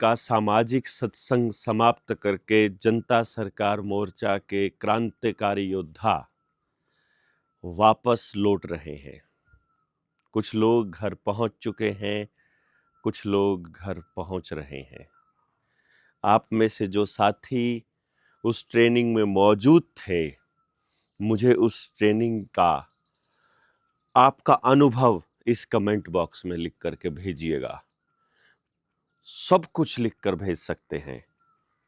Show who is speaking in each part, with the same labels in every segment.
Speaker 1: का सामाजिक सत्संग समाप्त करके जनता सरकार मोर्चा के क्रांतिकारी योद्धा वापस लौट रहे हैं। कुछ लोग घर पहुंच चुके हैं, कुछ लोग घर पहुंच रहे हैं। आप में से जो साथी उस ट्रेनिंग में मौजूद थे, मुझे उस ट्रेनिंग का आपका अनुभव इस कमेंट बॉक्स में लिख करके भेजिएगा। सब कुछ लिख कर भेज सकते हैं,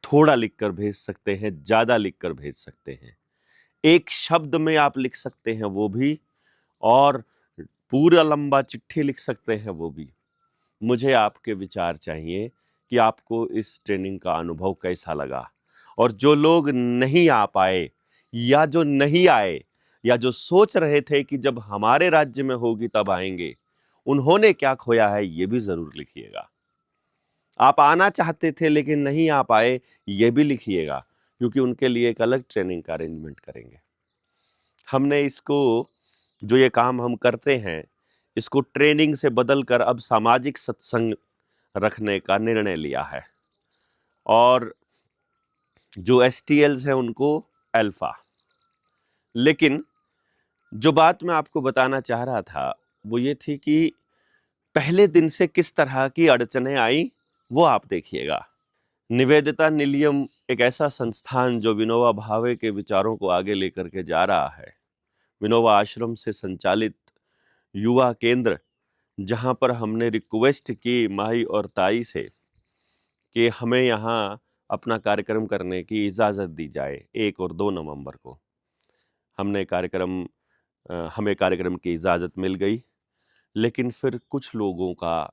Speaker 1: थोड़ा लिख कर भेज सकते हैं, ज़्यादा लिख कर भेज सकते हैं, एक शब्द में आप लिख सकते हैं वो भी, और पूरा लंबा चिट्ठी लिख सकते हैं वो भी। मुझे आपके विचार चाहिए कि आपको इस ट्रेनिंग का अनुभव कैसा लगा। और जो लोग नहीं आ पाए या जो नहीं आए या जो सोच रहे थे कि जब हमारे राज्य में होगी तब आएंगे, उन्होंने क्या खोया है ये भी जरूर लिखिएगा। आप आना चाहते थे लेकिन नहीं आ पाए, ये भी लिखिएगा, क्योंकि उनके लिए एक अलग ट्रेनिंग का अरेंजमेंट करेंगे। हमने इसको, जो ये काम हम करते हैं, इसको ट्रेनिंग से बदलकर अब सामाजिक सत्संग रखने का निर्णय लिया है। और जो एसटीएल्स हैं उनको अल्फा। लेकिन जो बात मैं आपको बताना चाह रहा था वो ये थी कि पहले दिन से किस तरह की अड़चनें आई वो आप देखिएगा। निवेदिता निलयम एक ऐसा संस्थान जो विनोबा भावे के विचारों को आगे लेकर के जा रहा है। विनोबा आश्रम से संचालित युवा केंद्र, जहां पर हमने रिक्वेस्ट की माही और ताई से कि हमें यहाँ अपना कार्यक्रम करने की इजाज़त दी जाए 1 और 2 नवंबर को। हमें कार्यक्रम की इजाज़त मिल गई, लेकिन फिर कुछ लोगों का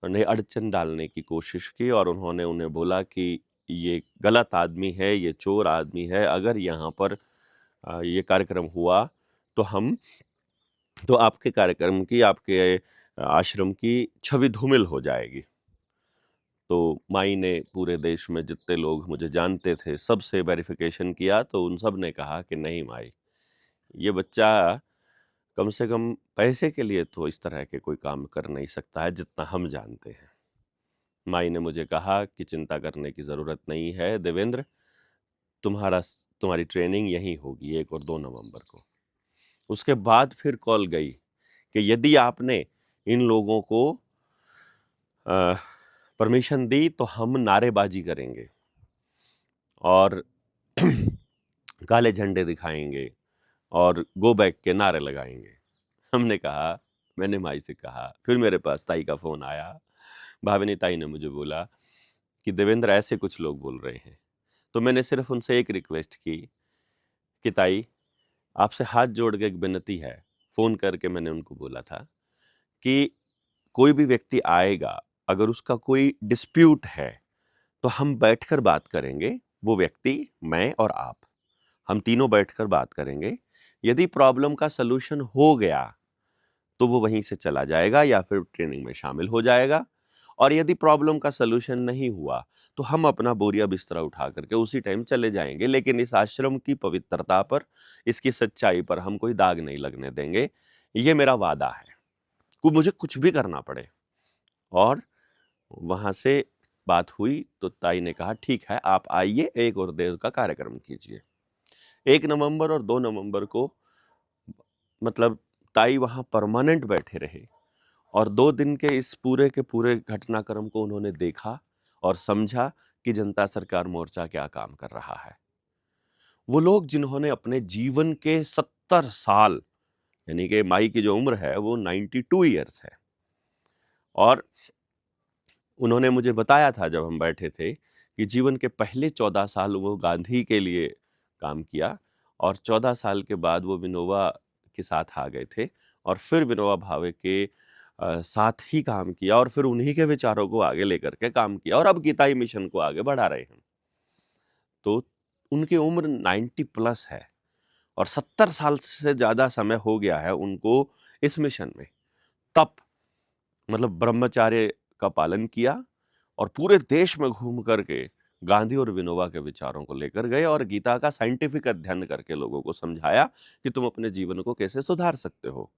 Speaker 1: ने अड़चन डालने की कोशिश की और उन्होंने उन्हें बोला कि ये गलत आदमी है, ये चोर आदमी है, अगर यहाँ पर ये कार्यक्रम हुआ तो आपके कार्यक्रम की, आपके आश्रम की छवि धूमिल हो जाएगी। तो माई ने पूरे देश में जितने लोग मुझे जानते थे सबसे वेरिफिकेशन किया, तो उन सब ने कहा कि नहीं माई, ये बच्चा कम से कम पैसे के लिए तो इस तरह के कोई काम कर नहीं सकता है जितना हम जानते हैं। माई ने मुझे कहा कि चिंता करने की ज़रूरत नहीं है देवेंद्र, तुम्हारी ट्रेनिंग यहीं होगी 1 और 2 नवंबर को। उसके बाद फिर कॉल गई कि यदि आपने इन लोगों को परमिशन दी तो हम नारेबाजी करेंगे और काले झंडे दिखाएंगे और गो बैक के नारे लगाएंगे। मैंने माई से कहा, फिर मेरे पास ताई का फोन आया। भाविनी ताई ने मुझे बोला कि देवेंद्र ऐसे कुछ लोग बोल रहे हैं। तो मैंने सिर्फ उनसे एक रिक्वेस्ट की कि ताई, आपसे हाथ जोड़ के एक विनती है। फोन करके मैंने उनको बोला था कि कोई भी व्यक्ति आएगा, अगर उसका कोई डिस्प्यूट है तो हम बैठकर बात करेंगे। वो व्यक्ति, मैं और आप, हम तीनों बैठकर बात करेंगे। यदि प्रॉब्लम का सलूशन हो गया तो वो वहीं से चला जाएगा या फिर ट्रेनिंग में शामिल हो जाएगा, और यदि प्रॉब्लम का सलूशन नहीं हुआ तो हम अपना बोरिया बिस्तरा उठा करके उसी टाइम चले जाएंगे। लेकिन इस आश्रम की पवित्रता पर, इसकी सच्चाई पर हम कोई दाग नहीं लगने देंगे। ये मेरा वादा है, मुझे कुछ भी करना पड़े। और वहां से बात हुई तो ताई ने कहा ठीक है, आप आइए, 1 और 2 का कार्यक्रम कीजिए। 1 नवंबर और 2 नवंबर को मतलब ताई वहां परमानेंट बैठे रहे और 2 दिन के इस पूरे के पूरे घटनाक्रम को उन्होंने देखा और समझा कि जनता सरकार मोर्चा क्या काम कर रहा है। वो लोग जिन्होंने अपने जीवन के 70 साल, यानी कि माई की जो उम्र है वो 92 ईयर्स है, और उन्होंने मुझे बताया था जब हम बैठे थे कि जीवन के पहले 14 साल वो गांधी के लिए काम किया और 14 साल के बाद वो विनोबा के साथ आ गए थे और फिर विनोबा भावे के साथ ही काम किया और फिर उन्हीं के विचारों को आगे लेकर के काम किया और अब गीताई मिशन को आगे बढ़ा रहे हैं। तो उनकी उम्र 90 प्लस है और 70 साल से ज्यादा समय हो गया है उनको इस मिशन में। तप मतलब ब्रह्मचार्य का पालन किया और पूरे देश में घूम करके गांधी और विनोबा के विचारों को लेकर गए और गीता का साइंटिफिक अध्ययन करके लोगों को समझाया कि तुम अपने जीवन को कैसे सुधार सकते हो।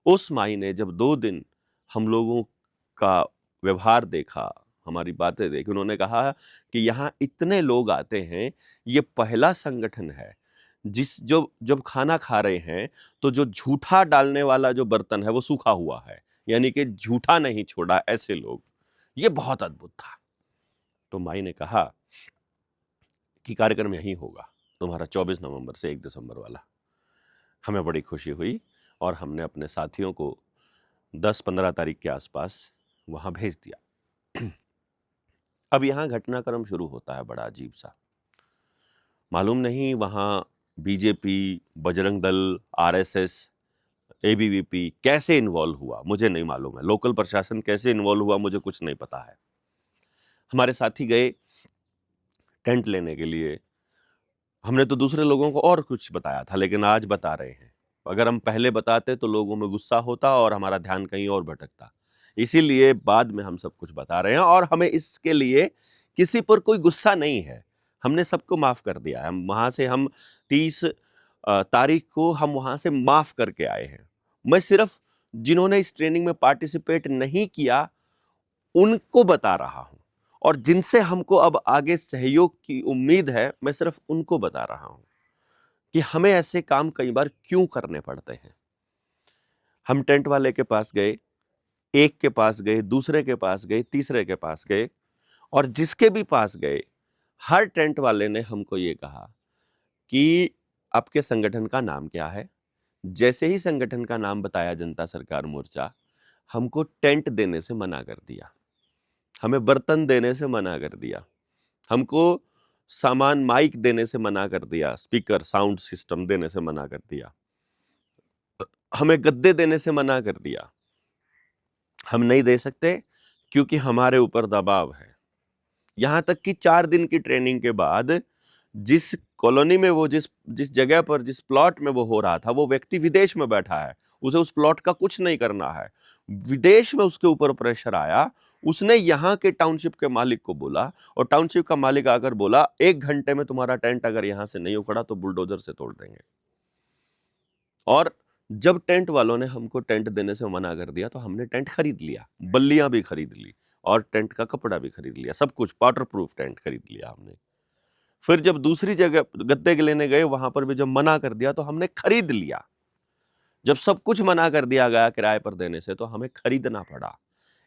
Speaker 1: उस माई ने जब 2 दिन हम लोगों का व्यवहार देखा, हमारी बातें देखी, उन्होंने कहा कि यहाँ इतने लोग आते हैं, ये पहला संगठन है जब खाना खा रहे हैं तो जो झूठा डालने वाला जो बर्तन है वो सूखा हुआ है, यानी कि झूठा नहीं छोड़ा ऐसे लोग। ये बहुत अद्भुत था। तो माई ने कहा कि कार्यक्रम यहीं होगा तुम्हारा 24 नवंबर से 1 दिसंबर वाला। हमें बड़ी खुशी हुई और हमने अपने साथियों को 10-15 तारीख के आसपास वहां भेज दिया। अब यहाँ घटनाक्रम शुरू होता है बड़ा अजीब सा। मालूम नहीं वहाँ BJP, Bajrang Dal, RSS, ABVP कैसे इन्वॉल्व हुआ, मुझे नहीं मालूम है। लोकल प्रशासन कैसे इन्वॉल्व हुआ, मुझे कुछ नहीं पता है। हमारे साथी गए टेंट लेने के लिए। हमने तो दूसरे लोगों को और कुछ बताया था, लेकिन आज बता रहे हैं। अगर हम पहले बताते तो लोगों में गुस्सा होता और हमारा ध्यान कहीं और भटकता। इसीलिए बाद में हम सब कुछ बता रहे हैं और हमें इसके लिए किसी पर कोई गुस्सा नहीं है। हमने सबको माफ कर दिया है। हम वहां से 30 तारीख को हम वहां से माफ करके आए हैं। मैं सिर्फ जिन्होंने इस ट्रेनिंग में पार्टिसिपेट नहीं किया उनको बता रहा हूं, और जिनसे हमको अब आगे सहयोग की उम्मीद है मैं सिर्फ उनको बता रहा हूं कि हमें ऐसे काम कई बार क्यों करने पड़ते हैं। हम टेंट वाले के पास गए, एक के पास गए, दूसरे के पास गए, तीसरे के पास गए, और जिसके भी पास गए हर टेंट वाले ने हमको ये कहा कि आपके संगठन का नाम क्या है। जैसे ही संगठन का नाम बताया जनता सरकार मोर्चा, हमको टेंट देने से मना कर दिया, हमें बर्तन देने से मना कर दिया, हमको सामान माइक देने से मना कर दिया, स्पीकर साउंड सिस्टम देने से मना कर दिया, हमें गद्दे देने से मना कर दिया। हम नहीं दे सकते क्योंकि हमारे ऊपर दबाव है। यहां तक कि 4 दिन की ट्रेनिंग के बाद जिस कॉलोनी में वो जिस जगह पर जिस प्लॉट में वो हो रहा था, वो व्यक्ति विदेश में बैठा है, उसे उस प्लॉट का कुछ नहीं करना है। विदेश में उसके ऊपर प्रेशर आया, उसने यहाँ के टाउनशिप के मालिक को बोला, और टाउनशिप का मालिक आकर बोला 1 घंटे में तुम्हारा टेंट अगर यहां से नहीं उखड़ा तो बुलडोजर से तोड़ देंगे। और जब टेंट वालों ने हमको टेंट देने से मना कर दिया तो हमने टेंट खरीद लिया, बल्लियां भी खरीद ली और टेंट का कपड़ा भी खरीद लिया, सब कुछ वाटर प्रूफ टेंट खरीद लिया हमने। फिर जब दूसरी जगह गद्दे के लेने गए, वहां पर भी जब मना कर दिया तो हमने खरीद लिया। जब सब कुछ मना कर दिया गया किराए पर देने से, तो हमें खरीदना पड़ा।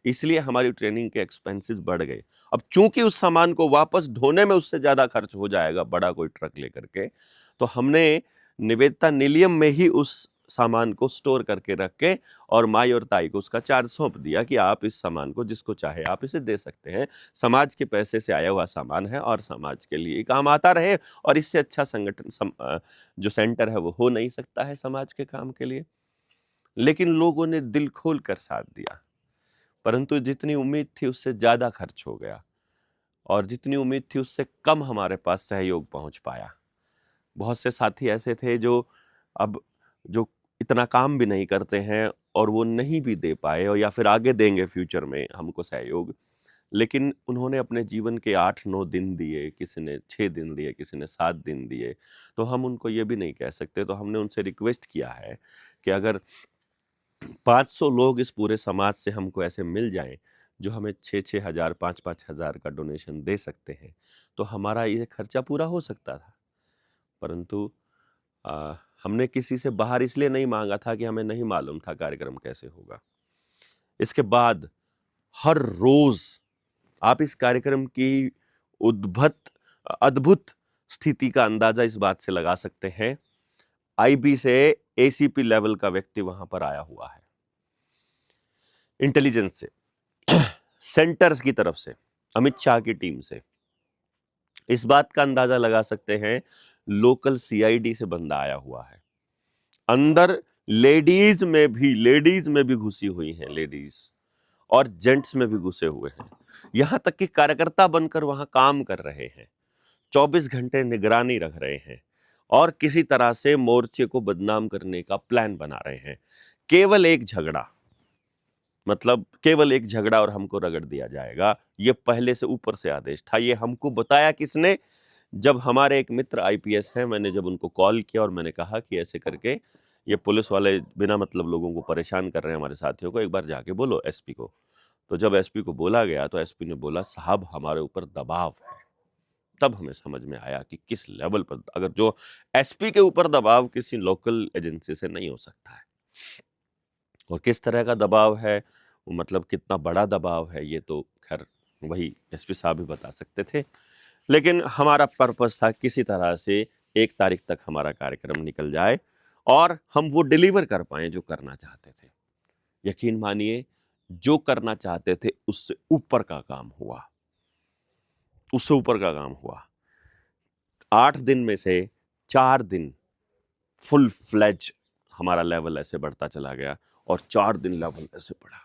Speaker 1: इसलिए हमारी ट्रेनिंग के एक्सपेंसेस बढ़ गए। अब चूंकि उस सामान को वापस ढोने में उससे ज्यादा खर्च हो जाएगा बड़ा कोई ट्रक लेकर के, तो हमने निवेदिता निलयम में ही उस सामान को स्टोर करके रख के और माई और ताई को उसका चार्ज सौंप दिया कि आप इस सामान को जिसको चाहे आप इसे दे सकते हैं। समाज के पैसे से आया हुआ सामान है और समाज के लिए काम आता रहे, और इससे अच्छा संगठन जो सेंटर है वो हो नहीं सकता है समाज के काम के लिए। लेकिन लोगों ने दिल खोल कर साथ दिया, परंतु जितनी उम्मीद थी उससे ज्यादा खर्च हो गया, और जितनी उम्मीद थी उससे कम हमारे पास सहयोग पहुंच पाया। बहुत से साथी ऐसे थे जो इतना काम भी नहीं करते हैं और वो नहीं भी दे पाए, और या फिर आगे देंगे फ्यूचर में हमको सहयोग, लेकिन उन्होंने अपने जीवन के 8-9 दिन दिए, किसी ने 6 दिन दिए, किसी ने 7 दिन दिए, तो हम उनको ये भी नहीं कह सकते। तो हमने उनसे रिक्वेस्ट किया है कि अगर 500 लोग इस पूरे समाज से हमको ऐसे मिल जाएं जो हमें 6-6 हजार 5-5 हजार का डोनेशन दे सकते हैं, तो हमारा ये खर्चा पूरा हो सकता था। परंतु हमने किसी से बाहर इसलिए नहीं मांगा था कि हमें नहीं मालूम था कार्यक्रम कैसे होगा। इसके बाद हर रोज आप इस कार्यक्रम की अद्भुत स्थिति का अंदाजा इस बात से लगा सकते हैं। आईबी से एसीपी लेवल का व्यक्ति वहां पर आया हुआ है, इंटेलिजेंस से, सेंटर्स की तरफ से, अमित शाह की टीम से। इस बात का अंदाजा लगा सकते हैं, लोकल सीआईडी से बंदा आया हुआ है। अंदर लेडीज में भी घुसी हुई हैं, लेडीज और जेंट्स में भी घुसे हुए हैं। यहां तक कि कार्यकर्ता बनकर वहां काम कर रहे हैं, 24 घंटे निगरानी रख रहे हैं और किसी तरह से मोर्चे को बदनाम करने का प्लान बना रहे हैं। केवल एक झगड़ा और हमको रगड़ दिया जाएगा, ये पहले से ऊपर से आदेश था। ये हमको बताया किसने? जब हमारे एक मित्र आईपीएस हैं, मैंने जब उनको कॉल किया और मैंने कहा कि ऐसे करके ये पुलिस वाले बिना मतलब लोगों को परेशान कर रहे हैं, हमारे साथियों को, एक बार जाके बोलो एसपी को। तो जब एसपी को बोला गया तो एसपी ने बोला साहब हमारे ऊपर दबाव है। तब हमें समझ में आया कि किस लेवल पर, अगर जो एसपी के ऊपर दबाव किसी लोकल एजेंसी से नहीं हो सकता है, और किस तरह का दबाव है, मतलब कितना बड़ा दबाव है, ये तो खैर वही एसपी साहब भी बता सकते थे। लेकिन हमारा पर्पस था किसी तरह से 1 तारीख तक हमारा कार्यक्रम निकल जाए और हम वो डिलीवर कर पाएँ जो करना चाहते थे। यकीन मानिए, जो करना चाहते थे उससे ऊपर का काम हुआ, उससे ऊपर का काम हुआ। 8 दिन में से 4 दिन फुल फ्लेज हमारा लेवल ऐसे बढ़ता चला गया और 4 दिन लेवल ऐसे बढ़ा।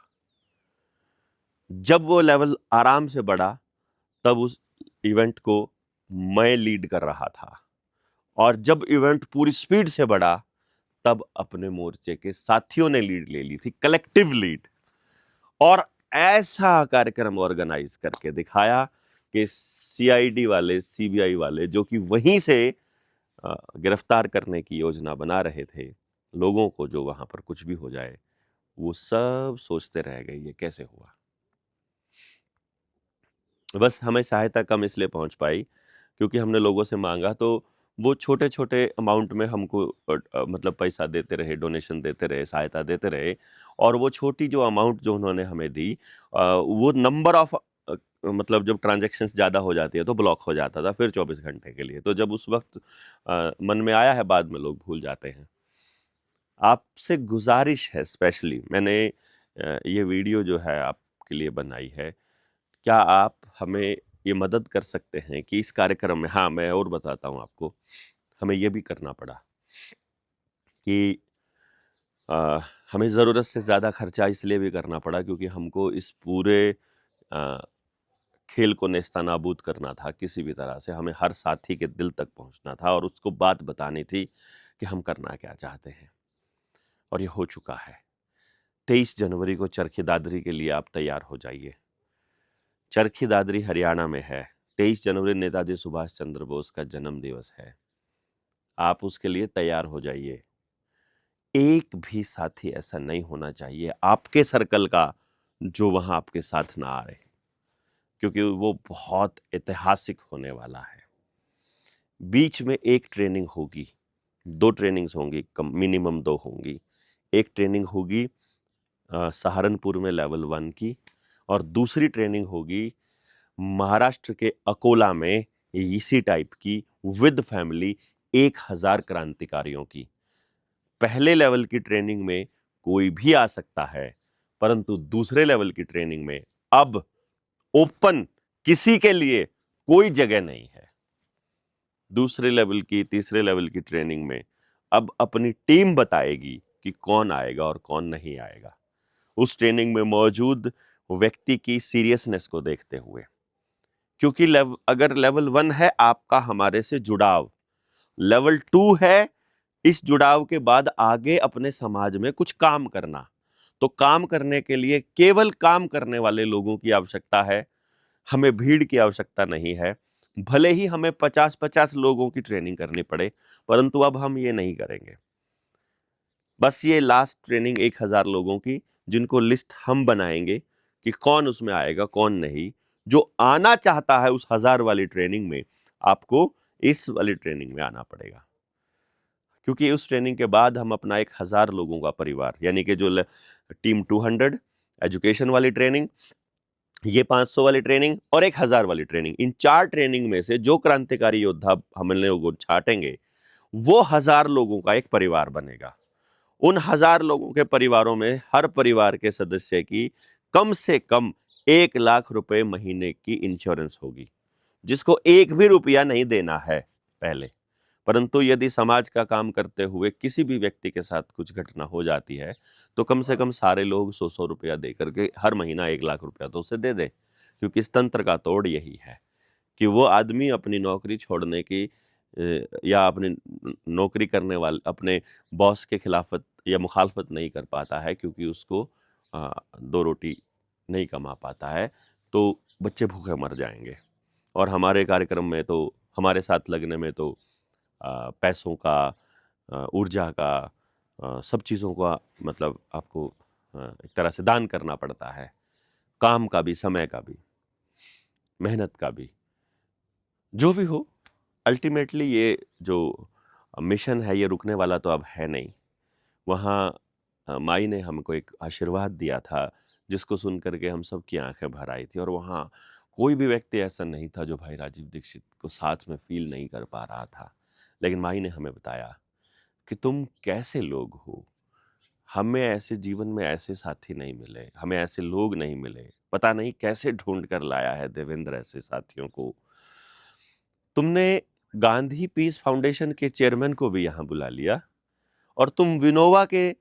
Speaker 1: जब वो लेवल आराम से बढ़ा, तब उस इवेंट को मैं लीड कर रहा था, और जब इवेंट पूरी स्पीड से बढ़ा, तब अपने मोर्चे के साथियों ने लीड ले ली थी, कलेक्टिव लीड, और ऐसा कार्यक्रम ऑर्गेनाइज करके दिखाया कि सीआईडी वाले, सीबीआई वाले, जो कि वहीं से गिरफ्तार करने की योजना बना रहे थे लोगों को, जो वहां पर कुछ भी हो जाए, वो सब सोचते रह गए ये कैसे हुआ। बस हमें सहायता कम इसलिए पहुंच पाई क्योंकि हमने लोगों से मांगा, तो वो छोटे-छोटे अमाउंट में हमको मतलब पैसा देते रहे, डोनेशन देते रहे, सहायता देते रहे, और वो छोटी जो अमाउंट जो उन्होंने हमें दी, वो नंबर ऑफ मतलब जब ट्रांज़ैक्शंस ज़्यादा हो जाती है तो ब्लॉक हो जाता था फिर 24 घंटे के लिए। तो जब उस वक़्त मन में आया है, बाद में लोग भूल जाते हैं। आपसे गुज़ारिश है, स्पेशली मैंने ये वीडियो जो है आपके लिए बनाई है। क्या आप हमें ये मदद कर सकते हैं कि इस कार्यक्रम में, हाँ, मैं और बताता हूँ आपको, हमें ये भी करना पड़ा कि हमें ज़रूरत से ज़्यादा खर्चा इसलिए भी करना पड़ा क्योंकि हमको इस पूरे अ, खेल को नेस्तनाबूद करना था किसी भी तरह से। हमें हर साथी के दिल तक पहुँचना था और उसको बात बतानी थी कि हम करना क्या चाहते हैं, और ये हो चुका है। 23 जनवरी को चरखी दादरी के लिए आप तैयार हो जाइए। चरखी दादरी हरियाणा में है। 23 जनवरी नेताजी सुभाष चंद्र बोस का जन्म दिवस है। आप उसके लिए तैयार हो जाइए। एक भी साथी ऐसा नहीं होना चाहिए आपके सर्कल का जो वहां आपके साथ ना आ रहे, क्योंकि वो बहुत ऐतिहासिक होने वाला है। बीच में एक ट्रेनिंग होगी, 2 ट्रेनिंग्स होंगी, कम मिनिमम 2 होंगी। एक ट्रेनिंग होगी सहारनपुर में लेवल 1 की, और दूसरी ट्रेनिंग होगी महाराष्ट्र के अकोला में इसी टाइप की, विद फैमिली, 1000 क्रांतिकारियों की। पहले लेवल की ट्रेनिंग में कोई भी आ सकता है, परंतु दूसरे लेवल की ट्रेनिंग में अब ओपन, किसी के लिए कोई जगह नहीं है। दूसरे लेवल की, तीसरे लेवल की ट्रेनिंग में अब अपनी टीम बताएगी कि कौन आएगा और कौन नहीं आएगा, उस ट्रेनिंग में मौजूद व्यक्ति की सीरियसनेस को देखते हुए। क्योंकि अगर लेवल 1 है आपका हमारे से जुड़ाव, लेवल 2 है इस जुड़ाव के बाद आगे अपने समाज में कुछ काम करना। तो काम करने के लिए केवल काम करने वाले लोगों की आवश्यकता है, हमें भीड़ की आवश्यकता नहीं है। भले ही हमें 50-50 लोगों की ट्रेनिंग करनी पड़े, परंतु अब हम ये नहीं करेंगे। बस ये लास्ट ट्रेनिंग 1000 लोगों की, जिनको लिस्ट हम बनाएंगे कि कौन उसमें आएगा, कौन नहीं। जो आना चाहता है उस 1000 वाली ट्रेनिंग में, आपको इस वाली ट्रेनिंग में आना पड़ेगा, क्योंकि उस ट्रेनिंग के बाद हम अपना 1000 लोगों का परिवार, यानी कि जो टीम 200 एजुकेशन वाली ट्रेनिंग, ये 500 वाली ट्रेनिंग और 1000 वाली ट्रेनिंग, इन 4 ट्रेनिंग में से जो क्रांतिकारी योद्धा हम लोग छाटेंगे, वो 1000 लोगों का एक परिवार बनेगा। उन 1000 लोगों के परिवारों में हर परिवार के सदस्य की कम से कम 1 लाख रुपए महीने की इंश्योरेंस होगी, जिसको 1 भी रुपया नहीं देना है पहले। परंतु यदि समाज का काम करते हुए किसी भी व्यक्ति के साथ कुछ घटना हो जाती है, तो कम से कम सारे लोग 100-100 रुपया दे करके हर महीना 1 लाख रुपया तो उसे दे दें। क्योंकि इस तंत्र का तोड़ यही है कि वो आदमी अपनी नौकरी छोड़ने की या अपनी नौकरी करने वाले अपने बॉस के खिलाफत या मुखालफत नहीं कर पाता है, क्योंकि उसको 2 रोटी नहीं कमा पाता है, तो बच्चे भूखे मर जाएँगे। और हमारे कार्यक्रम में तो, हमारे साथ लगने में तो पैसों का, ऊर्जा का, सब चीज़ों का मतलब आपको एक तरह से दान करना पड़ता है। काम का भी, समय का भी, मेहनत का भी, जो भी हो। अल्टीमेटली ये जो मिशन है ये रुकने वाला तो अब है नहीं। वहाँ माई ने हमको एक आशीर्वाद दिया था जिसको सुन कर के हम सब की आंखें भर आई थी, और वहाँ कोई भी व्यक्ति ऐसा नहीं था जो भाई राजीव दीक्षित को साथ में फील नहीं कर पा रहा था। लेकिन माई ने हमें बताया कि तुम कैसे लोग हो, हमें ऐसे जीवन में ऐसे साथी नहीं मिले, हमें ऐसे लोग नहीं मिले, पता नहीं कैसे ढूंढ कर लाया है देवेंद्र ऐसे साथियों को। तुमने गांधी पीस फाउंडेशन के चेयरमैन को भी यहाँ बुला लिया, और तुम विनोवा के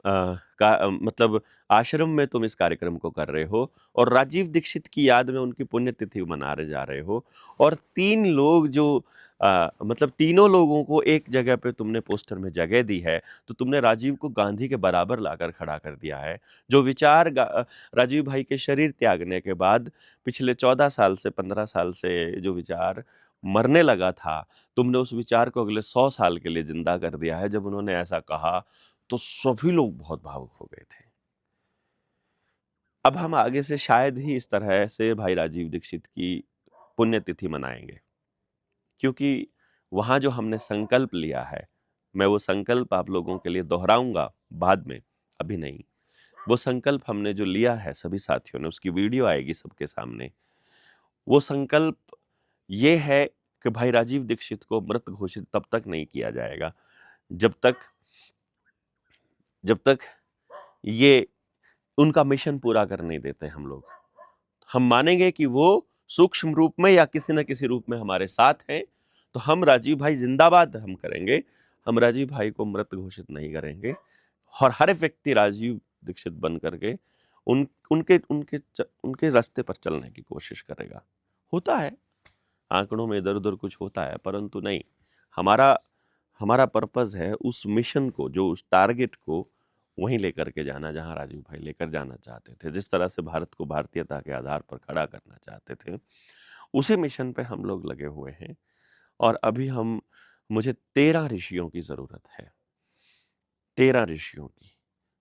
Speaker 1: मतलब आश्रम में तुम इस कार्यक्रम को कर रहे हो, और राजीव दीक्षित की याद में उनकी पुण्यतिथि मनाने जा रहे हो, और 3 लोग जो मतलब तीनों लोगों को एक जगह पे तुमने पोस्टर में जगह दी है, तो तुमने राजीव को गांधी के बराबर लाकर खड़ा कर दिया है। जो विचार राजीव भाई के शरीर त्यागने के बाद पिछले 14 साल से 15 साल से जो विचार मरने लगा था, तुमने उस विचार को अगले 100 साल के लिए जिंदा कर दिया है। जब उन्होंने ऐसा कहा तो सभी लोग बहुत भावुक हो गए थे। अब हम आगे से शायद ही इस तरह से भाई राजीव दीक्षित की पुण्यतिथि मनाएंगे, क्योंकि वहां जो हमने संकल्प लिया है, मैं वो संकल्प आप लोगों के लिए दोहराऊंगा बाद में, अभी नहीं। वो संकल्प हमने जो लिया है सभी साथियों ने, उसकी वीडियो आएगी सबके सामने। वो संकल्प ये है कि भाई राजीव दीक्षित को मृत घोषित तब तक नहीं किया जाएगा जब तक ये उनका मिशन पूरा कर नहीं देते हम लोग। हम मानेंगे कि वो सूक्ष्म रूप में या किसी न किसी रूप में हमारे साथ हैं, तो हम राजीव भाई जिंदाबाद हम करेंगे। हम राजीव भाई को मृत घोषित नहीं करेंगे, और हर व्यक्ति राजीव दीक्षित बन करके उनके उनके उनके रास्ते पर चलने की कोशिश करेगा। होता है आंकड़ों में इधर उधर कुछ होता है, परंतु नहीं, हमारा हमारा पर्पस है उस मिशन को, जो उस टारगेट को वहीं लेकर के जाना जहां राजीव भाई लेकर जाना चाहते थे। जिस तरह से भारत को भारतीयता के आधार पर खड़ा करना चाहते थे, उसी मिशन पे हम लोग लगे हुए हैं। और अभी मुझे 13 ऋषियों की जरूरत है, 13 ऋषियों की।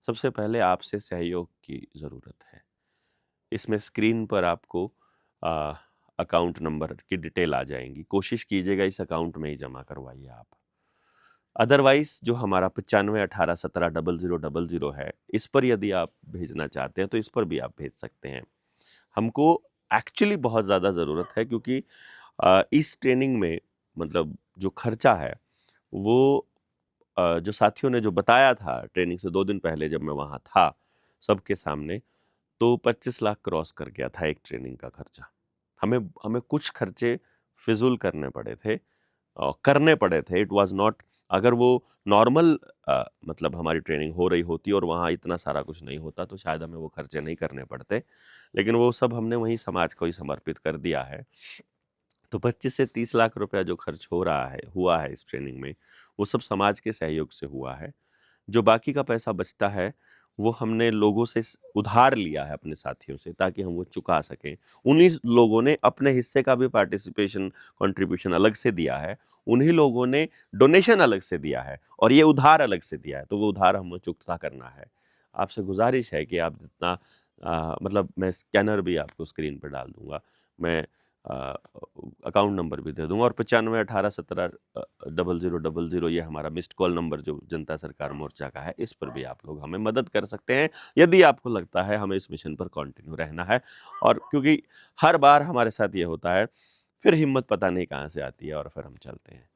Speaker 1: सबसे पहले आपसे सहयोग की जरूरत है। इसमें स्क्रीन पर आपको अकाउंट नंबर की डिटेल आ जाएंगी, कोशिश कीजिएगा इस अकाउंट में ही जमा करवाइए आप। अदरवाइज जो हमारा 9518170000 है, इस पर यदि आप भेजना चाहते हैं तो इस पर भी आप भेज सकते हैं। हमको एक्चुअली बहुत ज़्यादा ज़रूरत है, क्योंकि इस ट्रेनिंग में मतलब जो खर्चा है वो जो साथियों ने जो बताया था ट्रेनिंग से 2 दिन पहले जब मैं वहाँ था सबके सामने, तो 25 लाख क्रॉस कर गया था एक ट्रेनिंग का खर्चा। हमें हमें कुछ खर्चे फिजूल करने पड़े थे। इट वाज नॉट, अगर वो नॉर्मल मतलब हमारी ट्रेनिंग हो रही होती और वहाँ इतना सारा कुछ नहीं होता तो शायद हमें वो खर्चे नहीं करने पड़ते, लेकिन वो सब हमने वहीं समाज को ही समर्पित कर दिया है। तो 25 से 30 लाख रुपया जो खर्च हुआ है इस ट्रेनिंग में, वो सब समाज के सहयोग से हुआ है। जो बाकी का पैसा बचता है वो हमने लोगों से उधार लिया है अपने साथियों से, ताकि हम वो चुका सकें। उन्हीं लोगों ने अपने हिस्से का भी पार्टिसिपेशन कंट्रीब्यूशन अलग से दिया है, उन्हीं लोगों ने डोनेशन अलग से दिया है, और ये उधार अलग से दिया है, तो वो उधार हमें चुकता करना है। आपसे गुजारिश है कि आप जितना मतलब मैं स्कैनर भी आपको स्क्रीन पर डाल दूंगा, मैं अकाउंट नंबर भी दे दूंगा, और 9518170000 ये हमारा मिस्ड कॉल नंबर जो जनता सरकार मोर्चा का है, इस पर भी आप लोग हमें मदद कर सकते हैं यदि आपको लगता है हमें इस मिशन पर कंटिन्यू रहना है। और क्योंकि हर बार हमारे साथ ये होता है, फिर हिम्मत पता नहीं कहाँ से आती है और फिर हम चलते हैं।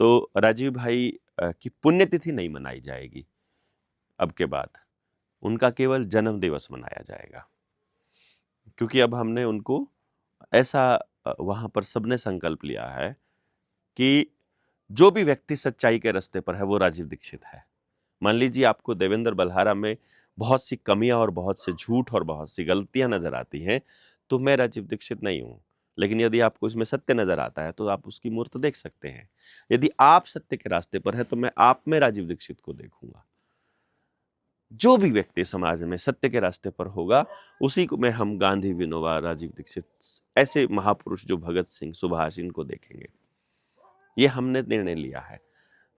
Speaker 1: तो राजीव भाई की पुण्यतिथि नहीं मनाई जाएगी अब के बाद, उनका केवल जन्म दिवस मनाया जाएगा, क्योंकि अब हमने उनको ऐसा वहां पर सबने संकल्प लिया है कि जो भी व्यक्ति सच्चाई के रास्ते पर है वो राजीव दीक्षित है। मान लीजिए आपको देवेंद्र बल्हारा में बहुत सी कमियां और बहुत से झूठ और बहुत सी गलतियां नजर आती हैं, तो मैं राजीव दीक्षित नहीं हूं। लेकिन यदि आपको इसमें सत्य नजर आता है तो आप उसकी मूर्त देख सकते हैं। यदि आप सत्य के रास्ते पर है तो मैं आप में राजीव दीक्षित को देखूंगा। जो भी व्यक्ति समाज में सत्य के रास्ते पर होगा उसी को में हम गांधी, विनोबा, राजीव दीक्षित ऐसे महापुरुष जो भगत सिंह, सुभाष, इनको देखेंगे। ये हमने निर्णय लिया है।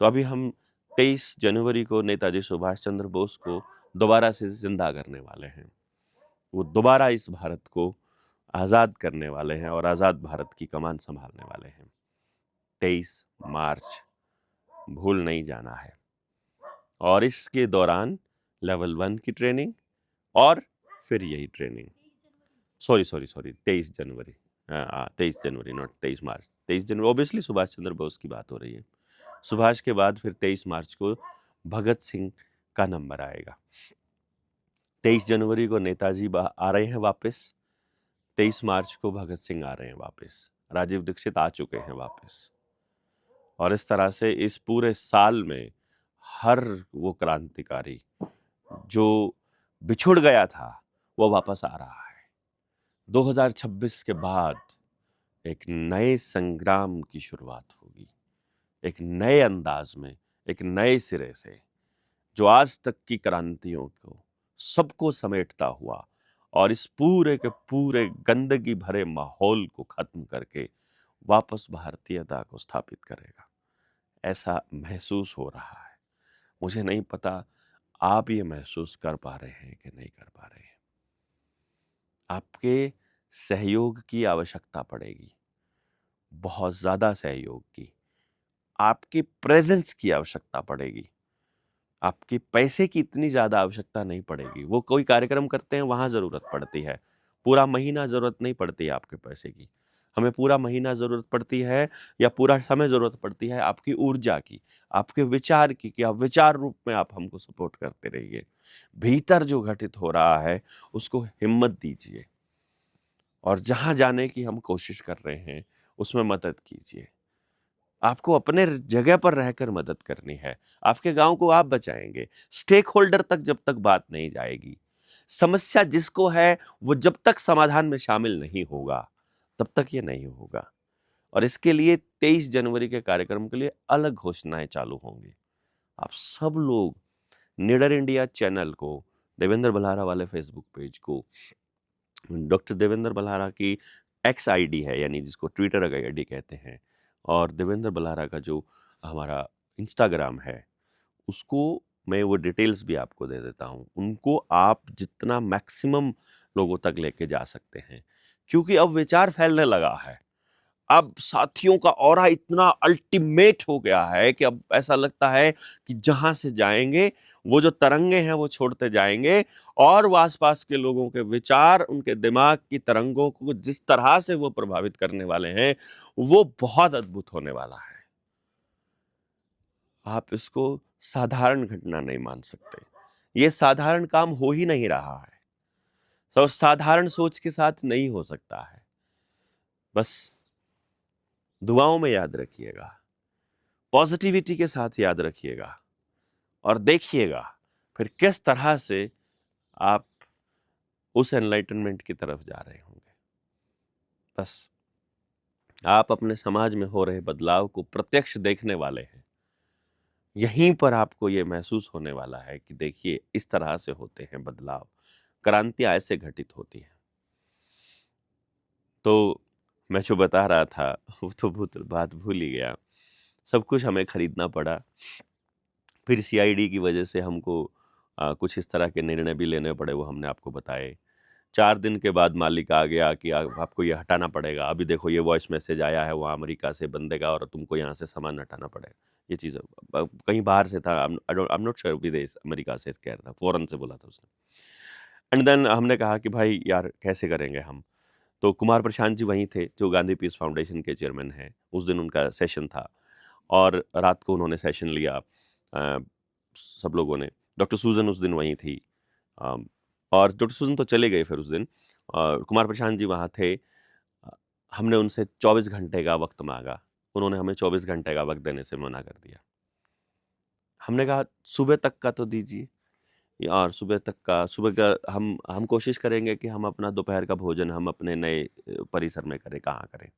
Speaker 1: तो अभी हम 23 जनवरी को नेताजी सुभाष चंद्र बोस को दोबारा से जिंदा करने वाले हैं। वो दोबारा इस भारत को आज़ाद करने वाले हैं और आज़ाद भारत की कमान संभालने वाले हैं। 23 मार्च भूल नहीं जाना है। और इसके दौरान लेवल 1 की ट्रेनिंग और फिर यही training, sorry 23 January, 23 January not 23 March, 23 January obviously Subhash Chandra Bose की बात हो रही है। सुभाष के बाद फिर 23 मार्च को भगत सिंह का नंबर आएगा। 23 जनवरी को नेताजी आ रहे हैं वापस, 23 मार्च को भगत सिंह आ रहे हैं वापस, राजीव दीक्षित आ चुके हैं वापस। और इस तरह से इस पूरे साल में हर वो क्रांतिकारी जो बिछुड़ गया था वो वापस आ रहा है। 2026 के बाद एक नए संग्राम की शुरुआत होगी, एक नए अंदाज में, एक नए सिरे से, जो आज तक की क्रांतियों को सबको समेटता हुआ और इस पूरे के पूरे गंदगी भरे माहौल को खत्म करके वापस भारतीयता को स्थापित करेगा, ऐसा महसूस हो रहा है। मुझे नहीं पता आप ये महसूस कर पा रहे हैं कि नहीं कर पा रहे हैं। आपके सहयोग की आवश्यकता पड़ेगी, बहुत ज़्यादा सहयोग की। आपकी प्रेजेंस की आवश्यकता पड़ेगी, आपके पैसे की इतनी ज़्यादा आवश्यकता नहीं पड़ेगी। वो कोई कार्यक्रम करते हैं वहाँ ज़रूरत पड़ती है, पूरा महीना ज़रूरत नहीं पड़ती है आपके पैसे की। हमें पूरा महीना ज़रूरत पड़ती है या पूरा समय ज़रूरत पड़ती है आपकी ऊर्जा की, आपके विचार की, कि आप विचार रूप में आप हमको सपोर्ट करते रहिए। भीतर जो घटित हो रहा है उसको हिम्मत दीजिए और जहाँ जाने की हम कोशिश कर रहे हैं उसमें मदद कीजिए। आपको अपने जगह पर रहकर मदद करनी है। आपके गाँव को आप बचाएँगे। स्टेक होल्डर तक जब तक बात नहीं जाएगी, समस्या जिसको है वो जब तक समाधान में शामिल नहीं होगा, तब तक ये नहीं होगा। और इसके लिए 23 जनवरी के कार्यक्रम के लिए अलग घोषणाएँ चालू होंगी। आप सब लोग निडर इंडिया चैनल को, देवेंद्र भल्लारा वाले फेसबुक पेज को, डॉक्टर देवेंद्र भल्लारा की एक्स आईडी है, यानी जिसको ट्विटर आईडी कहते हैं, और देवेंद्र भल्लारा का जो हमारा इंस्टाग्राम है, उसको मैं वो डिटेल्स भी आपको दे देता हूँ। उनको आप जितना मैक्सिमम लोगों तक लेके जा सकते हैं, क्योंकि अब विचार फैलने लगा है। अब साथियों का ऑरा इतना अल्टीमेट हो गया है कि अब ऐसा लगता है कि जहां से जाएंगे वो जो तरंगे हैं वो छोड़ते जाएंगे, और वो आसपास के लोगों के विचार, उनके दिमाग की तरंगों को जिस तरह से वो प्रभावित करने वाले हैं वो बहुत अद्भुत होने वाला है। आप इसको साधारण घटना नहीं मान सकते। ये साधारण काम हो ही नहीं रहा है, तो साधारण सोच के साथ नहीं हो सकता है। बस दुआओं में याद रखिएगा, पॉजिटिविटी के साथ याद रखिएगा, और देखिएगा फिर किस तरह से आप उस एनलाइटनमेंट की तरफ जा रहे होंगे। बस आप अपने समाज में हो रहे बदलाव को प्रत्यक्ष देखने वाले हैं। यहीं पर आपको ये महसूस होने वाला है कि देखिए इस तरह से होते हैं बदलाव, क्रांतियां ऐसे घटित होती हैं। तो मैं जो बता रहा था वो तो बात भूल ही गया। सब कुछ हमें खरीदना पड़ा, फिर सीआईडी की वजह से हमको कुछ इस तरह के निर्णय भी लेने पड़े, वो हमने आपको बताए। 4 दिन के बाद मालिक आ गया कि आपको ये हटाना पड़ेगा, अभी देखो ये वॉइस मैसेज आया है वहाँ अमेरिका से बंदे का और तुमको यहाँ से सामान हटाना पड़ेगा। ये चीज़ कहीं बाहर से था, आई एम नॉट श्योर, विदेश अमेरिका से कह रहा था, फ़ॉरेन से बोला था उसने। एंड देन हमने कहा कि भाई यार कैसे करेंगे हम? तो कुमार प्रशांत जी वहीं थे, जो गांधी पीस फाउंडेशन के चेयरमैन हैं। उस दिन उनका सेशन था और रात को उन्होंने सेशन लिया, सब लोगों ने। डॉक्टर सूज़न उस दिन वहीं थी, और डॉक्टर सूज़न तो चले गए फिर उस दिन, और कुमार प्रशांत जी वहाँ थे। अ, हमने उनसे 24 घंटे का वक़्त माँगा, उन्होंने हमें 24 घंटे का वक़्त देने से मना कर दिया। हमने कहा सुबह तक का तो दीजिए, और सुबह तक का, सुबह का हम कोशिश करेंगे कि हम अपना दोपहर का भोजन हम अपने नए परिसर में करें, कहाँ करें।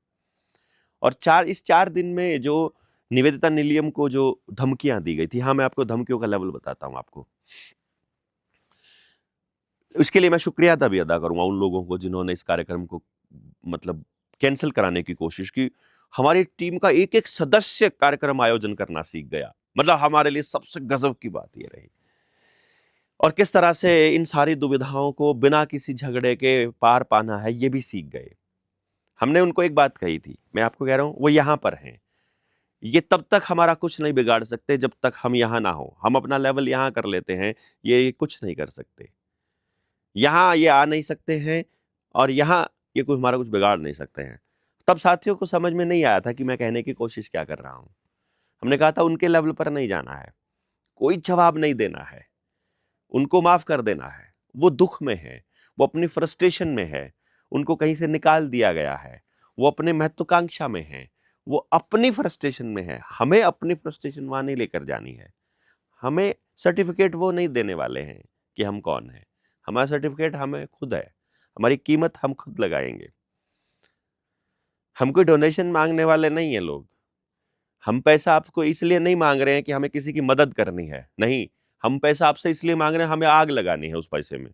Speaker 1: और इस 4 दिन में जो निवेदिता नीलियम को जो धमकियाँ दी गई थी, हाँ, मैं आपको धमकियों का लेवल बताता हूँ आपको। उसके लिए मैं शुक्रिया अदा भी अदा करूँगा उन लोगों को जिन्होंने इस कार्यक्रम को मतलब कैंसल कराने की कोशिश की। हमारी टीम का एक-एक सदस्य कार्यक्रम आयोजन करना सीख गया। मतलब हमारे लिए सबसे गज़ब की बात ये रही। और किस तरह से इन सारी दुविधाओं को बिना किसी झगड़े के पार पाना है, ये भी सीख गए। हमने उनको एक बात कही थी, मैं आपको कह रहा हूं, वो यहां पर हैं, ये तब तक हमारा कुछ नहीं बिगाड़ सकते जब तक हम यहां ना हो। हम अपना लेवल यहां कर लेते हैं, ये कुछ नहीं कर सकते। यहां ये आ नहीं सकते हैं और यहां ये कोई हमारा कुछ बिगाड़ नहीं सकते हैं। तब साथियों को समझ में नहीं आया था कि मैं कहने की कोशिश क्या कर रहा हूं। हमने कहा था उनके लेवल पर नहीं जाना है, कोई जवाब नहीं देना है, उनको माफ कर देना है। वो दुख में है, वो अपनी फ्रस्ट्रेशन में है, उनको कहीं से निकाल दिया गया है, वो अपने महत्वाकांक्षा में है, वो अपनी फ्रस्ट्रेशन में है। हमें अपनी फ्रस्ट्रेशन वहां नहीं लेकर जानी है। हमें सर्टिफिकेट वो नहीं देने वाले हैं कि हम कौन है। हमारा सर्टिफिकेट हमें खुद है, हमारी कीमत हम खुद लगाएंगे। हम कोई डोनेशन मांगने वाले नहीं है लोग। हम पैसा आपको इसलिए नहीं मांग रहे हैं कि हमें किसी की मदद करनी है, नहीं। हम पैसा आपसे इसलिए मांग रहे हैं, हमें आग लगानी है उस पैसे में।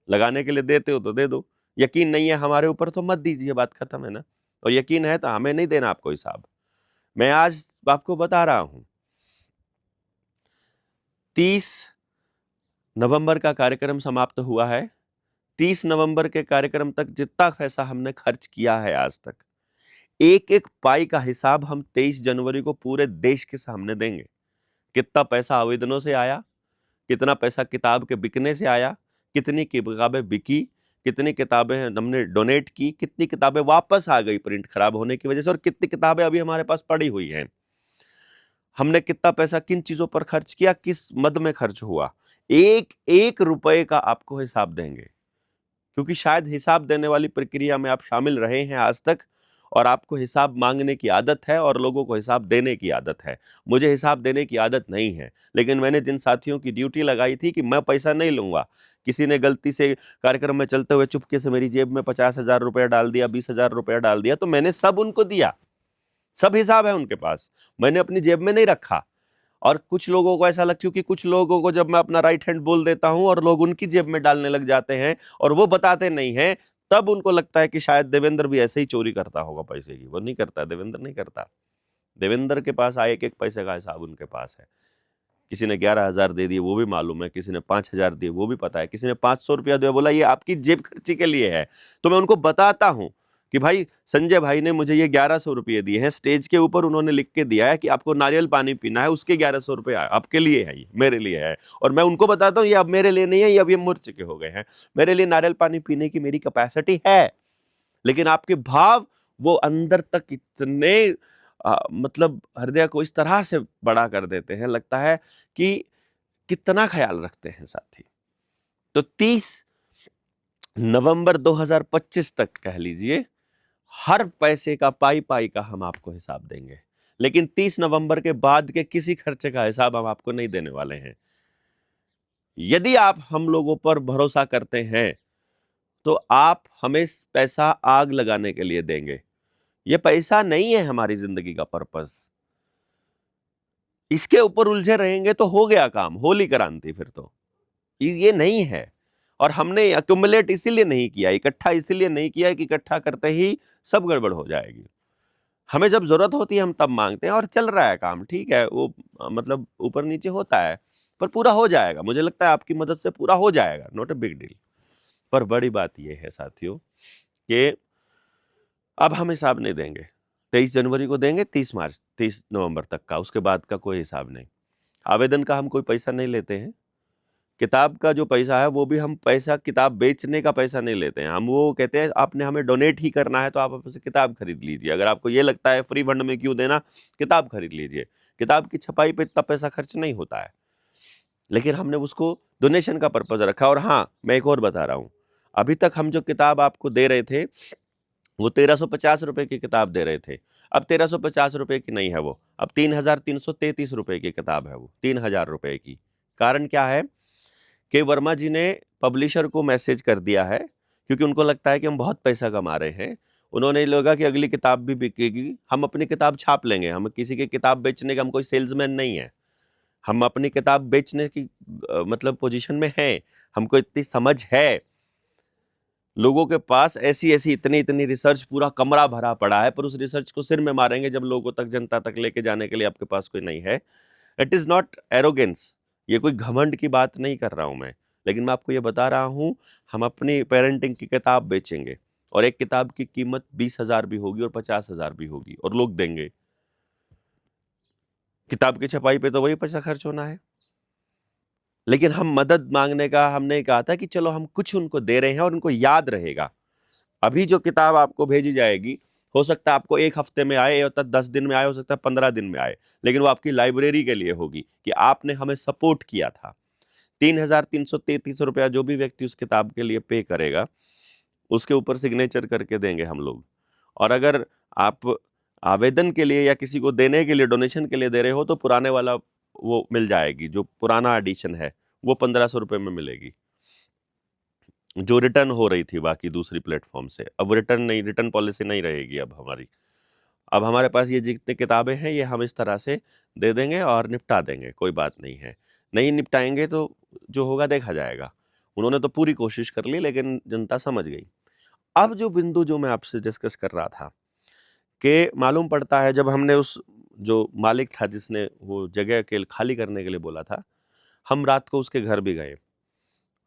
Speaker 1: लगाने के लिए देते हो तो दे दो, यकीन नहीं है हमारे ऊपर तो मत दीजिए, बात खत्म है ना। और यकीन है तो हमें नहीं देना आपको हिसाब। मैं आज आपको बता रहा हूं, 30 नवंबर का कार्यक्रम समाप्त हुआ है। 30 नवंबर के कार्यक्रम तक जितना पैसा हमने खर्च किया है आज तक, एक एक पाई का हिसाब हम 23 जनवरी को पूरे देश के सामने देंगे। कितना पैसा आवेदनों से आया, कितना पैसा किताब के बिकने से आया, कितनी किताबें बिकी, कितनी किताबें हमने डोनेट की, कितनी किताबें वापस आ गई प्रिंट खराब होने की वजह से, और कितनी किताबें अभी हमारे पास पड़ी हुई हैं। हमने कितना पैसा किन चीजों पर खर्च किया, किस मद में खर्च हुआ, एक एक रुपए का आपको हिसाब देंगे। क्योंकि शायद हिसाब देने वाली प्रक्रिया में आप शामिल रहे हैं आज तक, और आपको हिसाब मांगने की आदत है और लोगों को हिसाब देने की आदत है। मुझे हिसाब देने की आदत नहीं है, लेकिन मैंने जिन साथियों की ड्यूटी लगाई थी कि मैं पैसा नहीं लूंगा, किसी ने गलती से कार्यक्रम में चलते हुए चुपके से मेरी जेब में 50,000 रुपया डाल दिया, 20,000 रुपया डाल दिया, तो मैंने सब उनको दिया, सब हिसाब है उनके पास, मैंने अपनी जेब में नहीं रखा। और कुछ लोगों को ऐसा लगता है, क्योंकि कुछ लोगों को जब मैं अपना राइट हैंड बोल देता हूं और लोग उनकी जेब में डालने लग जाते हैं और वो बताते नहीं हैं, तब उनको लगता है कि शायद देवेंद्र भी ऐसे ही चोरी करता होगा पैसे की। वो नहीं करता, देवेंद्र नहीं करता। देवेंद्र के पास आए एक एक पैसे का हिसाब उनके पास है। किसी ने 11,000 दे दिए वो भी मालूम है, किसी ने 5,000 दिए वो भी पता है, किसी ने 500 रुपया दिया, बोला ये आपकी जेब खर्ची के लिए है। तो मैं उनको बताता हूं कि भाई संजय भाई ने मुझे ये 1100 रुपये दिए हैं, स्टेज के ऊपर उन्होंने लिख के दिया है कि आपको नारियल पानी पीना है, उसके 1100 रुपये आपके लिए है, ये मेरे लिए है। और मैं उनको बताता हूँ ये अब मेरे लिए नहीं है, ये अब ये मुड़ चुके हो गए हैं, मेरे लिए नारियल पानी पीने की मेरी कैपेसिटी है। लेकिन आपके भाव वो अंदर तक इतने मतलब हृदय को इस तरह से बड़ा कर देते हैं, लगता है कि कितना ख्याल रखते हैं साथी। तो 30 नवंबर 2025 तक कह लीजिए, हर पैसे का पाई पाई का हम आपको हिसाब देंगे। लेकिन 30 नवंबर के बाद के किसी खर्चे का हिसाब हम आपको नहीं देने वाले हैं। यदि आप हम लोगों पर भरोसा करते हैं तो आप हमें पैसा आग लगाने के लिए देंगे। ये पैसा नहीं है हमारी जिंदगी का पर्पस। इसके ऊपर उलझे रहेंगे तो हो गया काम, होली क्रांति। फिर तो ये नहीं है। और हमने अक्यूमुलेट इसीलिए नहीं किया, इकट्ठा इसीलिए नहीं किया कि इकट्ठा करते ही सब गड़बड़ हो जाएगी। हमें जब जरूरत होती है हम तब मांगते हैं, और चल रहा है काम, ठीक है, वो मतलब ऊपर नीचे होता है, पर पूरा हो जाएगा। मुझे लगता है आपकी मदद से पूरा हो जाएगा, नॉट अ बिग डील। पर बड़ी बात यह है साथियों कि अब हम हिसाब नहीं देंगे। 23 जनवरी को देंगे, 30 नवंबर तक का, उसके बाद का कोई हिसाब नहीं। आवेदन का हम कोई पैसा नहीं लेते हैं। किताब का जो पैसा है वो भी हम पैसा किताब बेचने का पैसा नहीं लेते हैं। हम वो कहते हैं आपने हमें डोनेट ही करना है तो आप आपसे किताब खरीद लीजिए। अगर आपको ये लगता है फ्री फंड में क्यों देना, किताब खरीद लीजिए। किताब की छपाई पे इतना पैसा खर्च नहीं होता है, लेकिन हमने उसको डोनेशन का पर्पज रखा। और हाँ, मैं एक और बता रहा हूँ, अभी तक हम जो किताब आपको दे रहे थे वो 1350 रुपए की किताब दे रहे थे। अब 1350 रुपए की नहीं है वो, अब 3,333 रुपए की किताब है वो, 3,000 रुपए की। कारण क्या है कि वर्मा जी ने पब्लिशर को मैसेज कर दिया है, क्योंकि उनको लगता है कि हम बहुत पैसा कमा रहे हैं। उन्होंने लगा कि अगली किताब भी बिकेगी, हम अपनी किताब छाप लेंगे। हम किसी की किताब बेचने का, हम कोई सेल्समैन नहीं है। हम अपनी किताब बेचने की मतलब पोजीशन में हैं। हमको इतनी समझ है। लोगों के पास ऐसी ऐसी इतनी इतनी रिसर्च, पूरा कमरा भरा पड़ा है, पर उस रिसर्च को सिर में मारेंगे जब लोगों तक, जनता तक लेके जाने के लिए आपके पास कोई नहीं है। इट इज नॉट एरोगेंस, ये कोई घमंड की बात नहीं कर रहा हूं मैं। लेकिन मैं आपको ये बता रहा हूँ, हम अपनी पेरेंटिंग की किताब बेचेंगे और एक किताब की कीमत 20,000 भी होगी और 50,000 भी होगी और लोग देंगे। किताब की छपाई पे तो वही पैसा खर्च होना है। लेकिन हम मदद मांगने का हमने कहा था कि चलो हम कुछ उनको दे रहे हैं और उनको याद रहेगा। अभी जो किताब आपको भेजी जाएगी, हो सकता है आपको 1 हफ्ते में आए, या 10 दिन में आए, हो सकता है 15 दिन में आए, लेकिन वो आपकी लाइब्रेरी के लिए होगी कि आपने हमें सपोर्ट किया था। 3,333 रुपया जो भी व्यक्ति उस किताब के लिए पे करेगा, उसके ऊपर सिग्नेचर करके देंगे हम लोग। और अगर आप आवेदन के लिए या किसी को देने के लिए, डोनेशन के लिए दे रहे हो, तो पुराने वाला वो मिल जाएगी, जो पुराना एडिशन है वो 1500 रुपये में मिलेगी, जो रिटर्न हो रही थी बाकी दूसरी प्लेटफॉर्म से। अब रिटर्न नहीं, रिटर्न पॉलिसी नहीं रहेगी अब हमारी। अब हमारे पास ये जितनी किताबें हैं ये हम इस तरह से दे देंगे और निपटा देंगे, कोई बात नहीं है। नहीं निपटाएंगे तो जो होगा देखा जाएगा। उन्होंने तो पूरी कोशिश कर ली, लेकिन जनता समझ गई। अब जो बिंदु जो मैं आपसे डिस्कस कर रहा था कि मालूम पड़ता है, जब हमने उस जो मालिक था जिसने वो जगह के खाली करने के लिए बोला था, हम रात को उसके घर भी गए।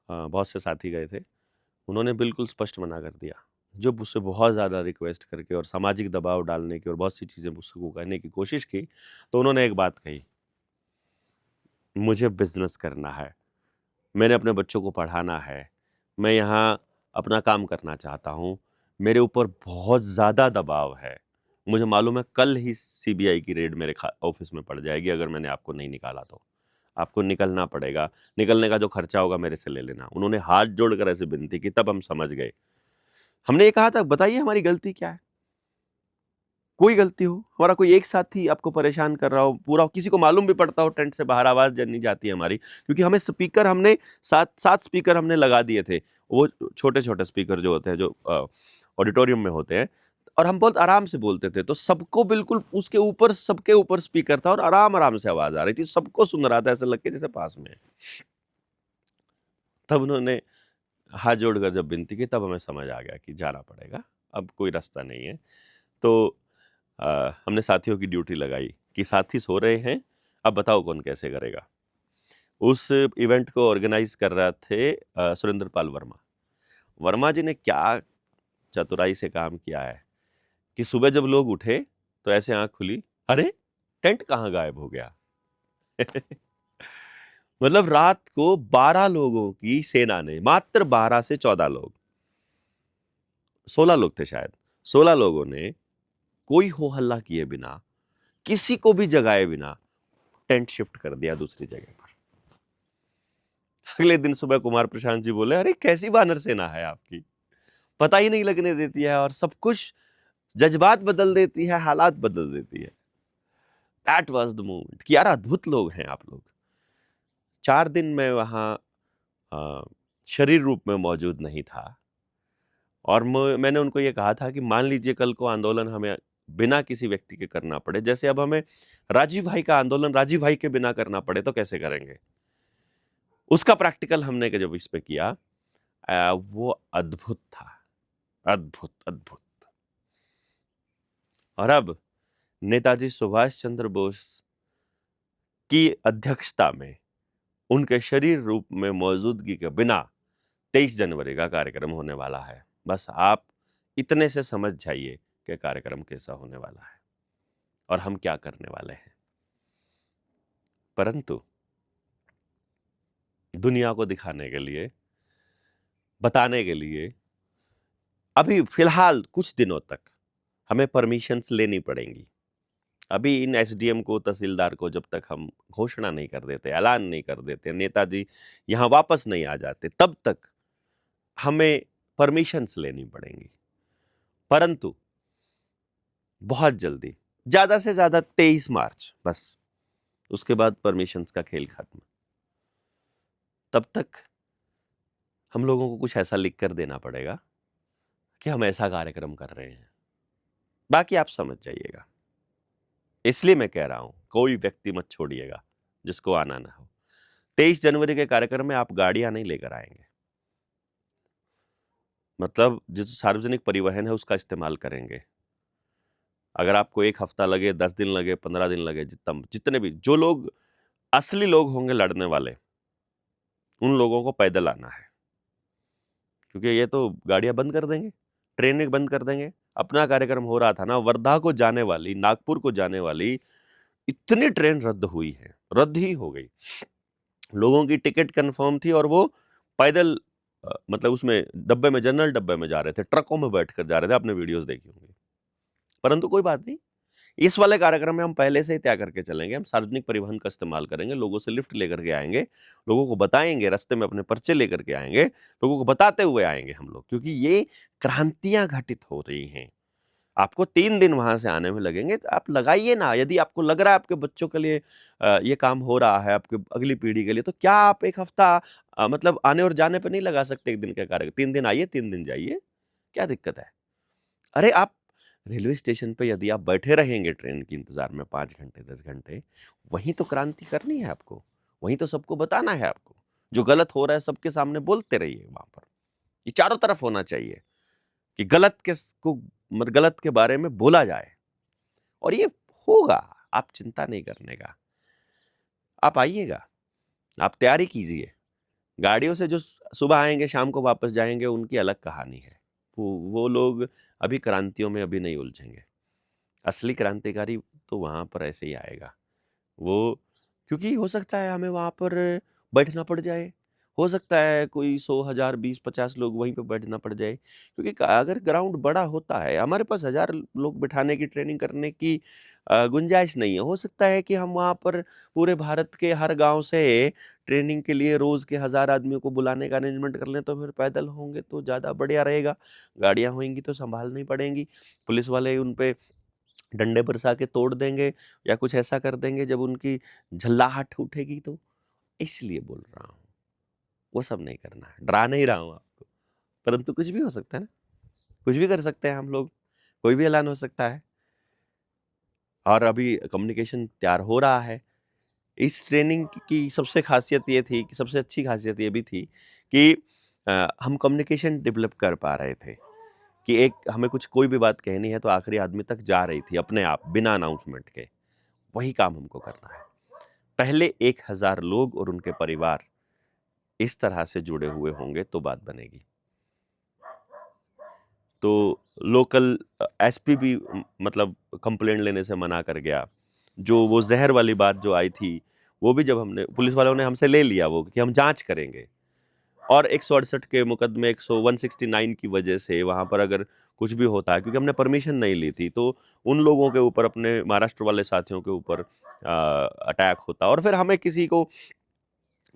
Speaker 1: बहुत से साथी गए थे। उन्होंने बिल्कुल स्पष्ट मना कर दिया। जब उससे बहुत ज़्यादा रिक्वेस्ट करके और सामाजिक दबाव डालने की और बहुत सी चीज़ें उसको कहने की कोशिश की, तो उन्होंने एक बात कही, मुझे बिज़नेस करना है, मैंने अपने बच्चों को पढ़ाना है, मैं यहाँ अपना काम करना चाहता हूँ, मेरे ऊपर बहुत ज़्यादा दबाव है। मुझे मालूम है कल ही सीबीआई की रेड मेरे ऑफिस में पड़ जाएगी अगर मैंने आपको नहीं निकाला तो। आपको निकलना पड़ेगा, निकलने का जो खर्चा होगा मेरे से ले लेना। उन्होंने हाथ जोड़कर ऐसे विनती की, तब हम समझ गए। हमने ये कहा था, बताइए हमारी गलती क्या है? कोई गलती हो, हमारा कोई एक साथी आपको परेशान कर रहा हो, पूरा किसी को मालूम भी पड़ता हो टेंट से बाहर आवाज़ नहीं जाती है हमारी, क्योंकि हमें स्पीकर हमने 7 स्पीकर हमने लगा दिए थे। वो छोटे-छोटे स्पीकर जो होते हैं, जो ऑडिटोरियम में होते हैं, और हम बहुत आराम से बोलते थे, तो सबको बिल्कुल उसके ऊपर, सबके ऊपर स्पीकर था और आराम-आराम से आवाज़ आ रही थी, सबको सुन रहा था, ऐसा लग के जैसे पास में है। तब उन्होंने हाथ जोड़कर जब विनती की, तब हमें समझ आ गया कि जाना पड़ेगा, अब कोई रास्ता नहीं है। तो हमने साथियों की ड्यूटी लगाई कि साथी सो रहे हैं, अब बताओ कौन कैसे करेगा। उस इवेंट को ऑर्गेनाइज कर रहे थे सुरेंद्र पाल वर्मा। वर्मा जी ने क्या चतुराई से काम किया है कि सुबह जब लोग उठे तो ऐसे आंख खुली, अरे टेंट कहाँ गायब हो गया। मतलब रात को 12 लोगों की सेना ने, मात्र 12 से 14 लोग, 16 लोग थे शायद, 16 लोगों ने कोई हो हल्ला किए बिना, किसी को भी जगाए बिना टेंट शिफ्ट कर दिया दूसरी जगह पर। अगले दिन सुबह कुमार प्रशांत जी बोले, अरे कैसी वानर सेना है आपकी, पता ही नहीं लगने देती है और सब कुछ, जज्बात बदल देती है, हालात बदल देती है। दैट वाज द मोमेंट कि यार अद्भुत लोग हैं आप लोग। 4 दिन मैं वहां शरीर रूप में मौजूद नहीं था, और मैंने उनको ये कहा था कि मान लीजिए कल को आंदोलन हमें बिना किसी व्यक्ति के करना पड़े, जैसे अब हमें राजीव भाई का आंदोलन राजीव भाई के बिना करना पड़े, तो कैसे करेंगे? उसका प्रैक्टिकल हमने जब इस पे किया, वो अद्भुत था, अद्भुत अद्भुत। और अब नेताजी सुभाष चंद्र बोस की अध्यक्षता में, उनके शरीर रूप में मौजूदगी के बिना 23 जनवरी का कार्यक्रम होने वाला है। बस आप इतने से समझ जाइए कि कार्यक्रम कैसा होने वाला है और हम क्या करने वाले हैं। परंतु दुनिया को दिखाने के लिए, बताने के लिए, अभी फिलहाल कुछ दिनों तक हमें परमिशंस लेनी पड़ेंगी। अभी इन एसडीएम को, तहसीलदार को जब तक हम घोषणा नहीं कर देते, ऐलान नहीं कर देते, नेताजी यहाँ वापस नहीं आ जाते, तब तक हमें परमिशंस लेनी पड़ेंगी। परंतु बहुत जल्दी, ज़्यादा से ज़्यादा 23 मार्च, बस उसके बाद परमिशंस का खेल खत्म। तब तक हम लोगों को कुछ ऐसा लिख कर देना पड़ेगा कि हम ऐसा कार्यक्रम कर रहे हैं। बाकी आप समझ जाइएगा। इसलिए मैं कह रहा हूं, कोई व्यक्ति मत छोड़िएगा जिसको आना ना हो। 23 जनवरी के कार्यक्रम में आप गाड़ियां नहीं लेकर आएंगे, मतलब जो सार्वजनिक परिवहन है उसका इस्तेमाल करेंगे। अगर आपको 1 हफ्ता लगे, 10 दिन लगे, 15 दिन लगे, जितने भी जो लोग असली लोग होंगे लड़ने वाले, उन लोगों को पैदल आना है, क्योंकि ये तो गाड़ियां बंद कर देंगे, ट्रेनें बंद कर देंगे। अपना कार्यक्रम हो रहा था ना, वर्धा को जाने वाली, नागपुर को जाने वाली इतनी ट्रेन रद्द हुई है, रद्द ही हो गई। लोगों की टिकट कंफर्म थी और वो पैदल मतलब उसमें डब्बे में, जनरल डब्बे में जा रहे थे, ट्रकों में बैठकर जा रहे थे, आपने वीडियोस देखी होंगी। परंतु कोई बात नहीं, इस वाले कार्यक्रम में हम पहले से ही तय करके चलेंगे, हम सार्वजनिक परिवहन का इस्तेमाल करेंगे, लोगों से लिफ्ट लेकर के आएंगे, लोगों को बताएंगे, रास्ते में अपने पर्चे लेकर के आएंगे, लोगों को बताते हुए आएंगे हम लोग, क्योंकि ये क्रांतियां घटित हो रही हैं। आपको 3 दिन वहां से आने में लगेंगे, तो आप लगाइए ना। यदि आपको लग रहा है आपके बच्चों के लिए ये काम हो रहा है, आपके अगली पीढ़ी के लिए, तो क्या आप 1 हफ्ता मतलब आने और जाने पे नहीं लगा सकते? 1 दिन का कार्य, 3 दिन आइए, 3 दिन जाइए, क्या दिक्कत है? अरे आप रेलवे स्टेशन पे यदि आप बैठे रहेंगे ट्रेन के इंतजार में 5 घंटे, 10 घंटे, वहीं तो क्रांति करनी है आपको, वहीं तो सबको बताना है आपको। जो गलत हो रहा है सबके सामने बोलते रहिए वहां पर। ये चारों तरफ होना चाहिए कि गलत के बारे में बोला जाए, और ये होगा, आप चिंता नहीं करने का। आप आइएगा, आप तैयारी कीजिए। गाड़ियों से जो सुबह आएंगे शाम को वापस जाएंगे, उनकी अलग कहानी है। वो लोग अभी क्रांतियों में अभी नहीं उलझेंगे। असली क्रांतिकारी तो वहां पर ऐसे ही आएगा वो, क्योंकि हो सकता है हमें वहां पर बैठना पड़ जाए, हो सकता है कोई 100,000 20-50 लोग वहीं पे बैठना पड़ जाए, क्योंकि अगर ग्राउंड बड़ा होता है, हमारे पास 1000 लोग बिठाने की, ट्रेनिंग करने की गुंजाइश नहीं है। हो सकता है कि हम वहां पर पूरे भारत के हर गांव से ट्रेनिंग के लिए रोज के 1000 आदमियों को बुलाने का अरेंजमेंट कर लें, तो फिर पैदल होंगे तो ज्यादा बढ़िया रहेगा। गाड़ियां होंगी तो संभालनी पड़ेंगी, पुलिस वाले उन पे डंडे बरसा के तोड़ देंगे या कुछ ऐसा कर देंगे जब उनकी झल्लाहट उठेगी तो। इसलिए बोल रहा हूँ, वो सब नहीं करना है, डरा नहीं रहा हूँ आपको। परंतु कुछ भी हो सकता है ना, कुछ भी कर सकते हैं हम लोग, कोई भी ऐलान हो सकता है। और अभी कम्युनिकेशन तैयार हो रहा है। इस ट्रेनिंग की सबसे खासियत ये थी कि, सबसे अच्छी खासियत ये भी थी कि हम कम्युनिकेशन डेवलप कर पा रहे थे कि एक हमें कुछ कोई भी बात कहनी है तो आखिरी आदमी तक जा रही थी अपने आप, बिना अनाउंसमेंट के। वही काम हमको करना है। पहले 1000 लोग और उनके परिवार इस तरह से जुड़े हुए होंगे तो बात बनेगी। तो लोकल एसपी भी मतलब कंप्लेंट लेने से मना कर गया। जो वो जहर वाली बात जो आई थी, वो भी जब हमने, पुलिस वालों ने हमसे ले लिया वो कि हम जांच करेंगे। और 168 के मुकदमे, 169 की वजह से वहां पर अगर कुछ भी होता है, क्योंकि हमने परमिशन नहीं ली थी, तो उन लोगों के ऊपर, अपने महाराष्ट्र वाले साथियों के ऊपर अटैक होता, और फिर हमें किसी को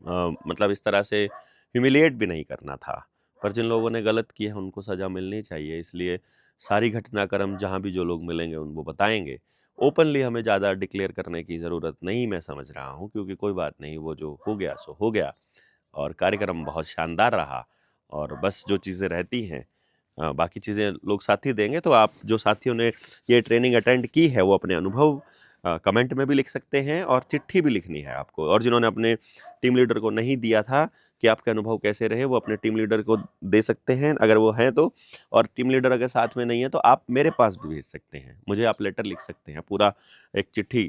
Speaker 1: मतलब इस तरह से ह्यूमिलिएट भी नहीं करना था। पर जिन लोगों ने गलत किया है उनको सजा मिलनी चाहिए, इसलिए सारी घटनाक्रम जहाँ भी जो लोग मिलेंगे उनको बताएंगे। ओपनली हमें ज़्यादा डिक्लेयर करने की ज़रूरत नहीं, मैं समझ रहा हूँ, क्योंकि कोई बात नहीं, वो जो हो गया सो हो गया। और कार्यक्रम बहुत शानदार रहा। और बस जो चीज़ें रहती हैं, बाकी चीज़ें लोग साथी देंगे। तो आप जो साथियों ने ये ट्रेनिंग अटेंड की है, वो अपने अनुभव कमेंट में भी लिख सकते हैं, और चिट्ठी भी लिखनी है आपको। और जिन्होंने अपने टीम लीडर को नहीं दिया था कि आपके अनुभव कैसे रहे, वो अपने टीम लीडर को दे सकते हैं, अगर वो हैं तो। और टीम लीडर अगर साथ में नहीं है तो आप मेरे पास भी भेज सकते हैं, मुझे आप लेटर लिख सकते हैं, पूरा एक चिट्ठी।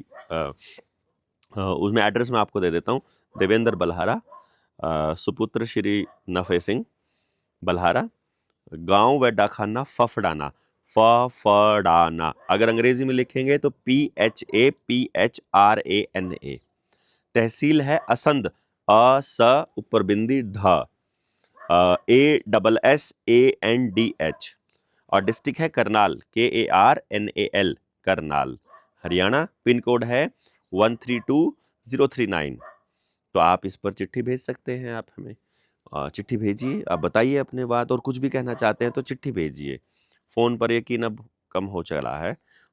Speaker 1: उसमें एड्रेस मैं आपको दे देता हूँ। देवेंद्र बल्हारा, सुपुत्र श्री नफे सिंह बल्हारा, गांव व डाकखाना फफड़ाना, फफड़ाना। अगर अंग्रेजी में लिखेंगे तो PHAPHRANA। तहसील है असंध, स ऊपर बिंदी ध, ASSANDH। और डिस्ट्रिक्ट है Karnal, KARNAL, Karnal, Haryana. Pin code है 132039। तो आप इस पर चिट्ठी भेज सकते हैं। आप हमें चिट्ठी भेजिए, आप बताइए अपने बात, और कुछ भी कहना चाहते हैं तो चिट्ठी भेजिए। फ़ोन पर यकीन अब कम हो चला है।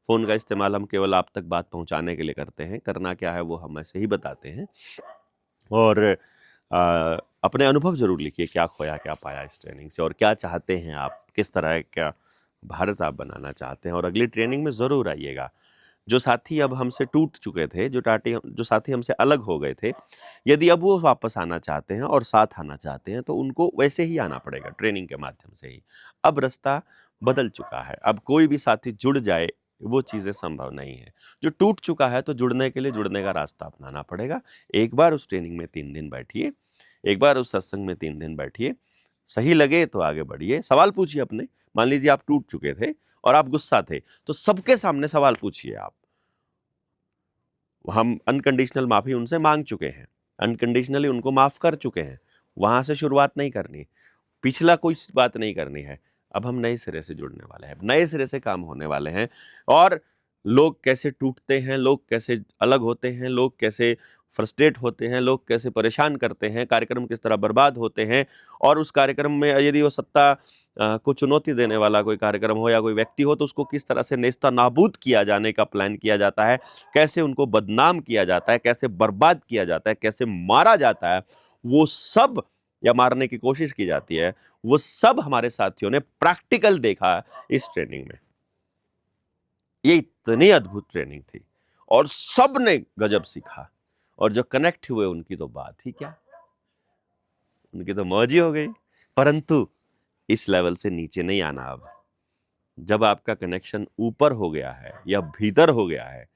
Speaker 1: फ़ोन का इस्तेमाल हम केवल आप तक बात पहुंचाने के लिए करते हैं, करना क्या है वो हम ऐसे ही बताते हैं। और अपने अनुभव ज़रूर लिखिए, क्या खोया क्या पाया इस ट्रेनिंग से, और क्या चाहते हैं आप, किस तरह का भारत आप बनाना चाहते हैं। और अगली ट्रेनिंग में ज़रूर आइएगा। जो साथी अब हमसे टूट चुके थे, जो साथी हमसे अलग हो गए थे, यदि अब वो वापस आना चाहते हैं और साथ आना चाहते हैं, तो उनको वैसे ही आना पड़ेगा, ट्रेनिंग के माध्यम से ही। अब रास्ता बदल चुका है, अब कोई भी साथी जुड़ जाए वो चीज़ें संभव नहीं है। जो टूट चुका है तो जुड़ने के लिए जुड़ने का रास्ता अपनाना पड़ेगा। एक बार उस ट्रेनिंग में 3 दिन बैठिए, एक बार उस सत्संग में 3 दिन बैठिए, सही लगे तो आगे बढ़िए, सवाल पूछिए अपने। मान लीजिए आप टूट चुके थे और आप गुस्सा थे, तो सबके सामने सवाल पूछिए आप। हम अनकंडीशनल माफी उनसे मांग चुके हैं, अनकंडीशनली उनको माफ कर चुके हैं, वहां से शुरुआत नहीं करनी, पिछला कोई बात नहीं करनी है। अब हम नए सिरे से जुड़ने वाले हैं, नए सिरे से काम होने वाले हैं। और लोग कैसे टूटते हैं, लोग कैसे अलग होते हैं, लोग कैसे फ्रस्ट्रेट होते हैं, लोग कैसे परेशान करते हैं, कार्यक्रम किस तरह बर्बाद होते हैं, और उस कार्यक्रम में यदि वो सत्ता को चुनौती देने वाला कोई कार्यक्रम हो या कोई व्यक्ति हो तो उसको किस तरह से नेस्ता नाबूद किया जाने का प्लान किया जाता है, कैसे उनको बदनाम किया जाता है, कैसे बर्बाद किया जाता है, कैसे मारा जाता है, वो सब, या मारने की कोशिश की जाती है, वो सब हमारे साथियों ने प्रैक्टिकल देखा इस ट्रेनिंग में। ये इतनी अद्भुत ट्रेनिंग थी और सब ने गजब सीखा, और जो कनेक्ट हुए उनकी तो बात ही क्या, उनकी तो मौज ही हो गई। परंतु इस लेवल से नीचे नहीं आना। अब जब आपका कनेक्शन ऊपर हो गया है या भीतर हो गया है,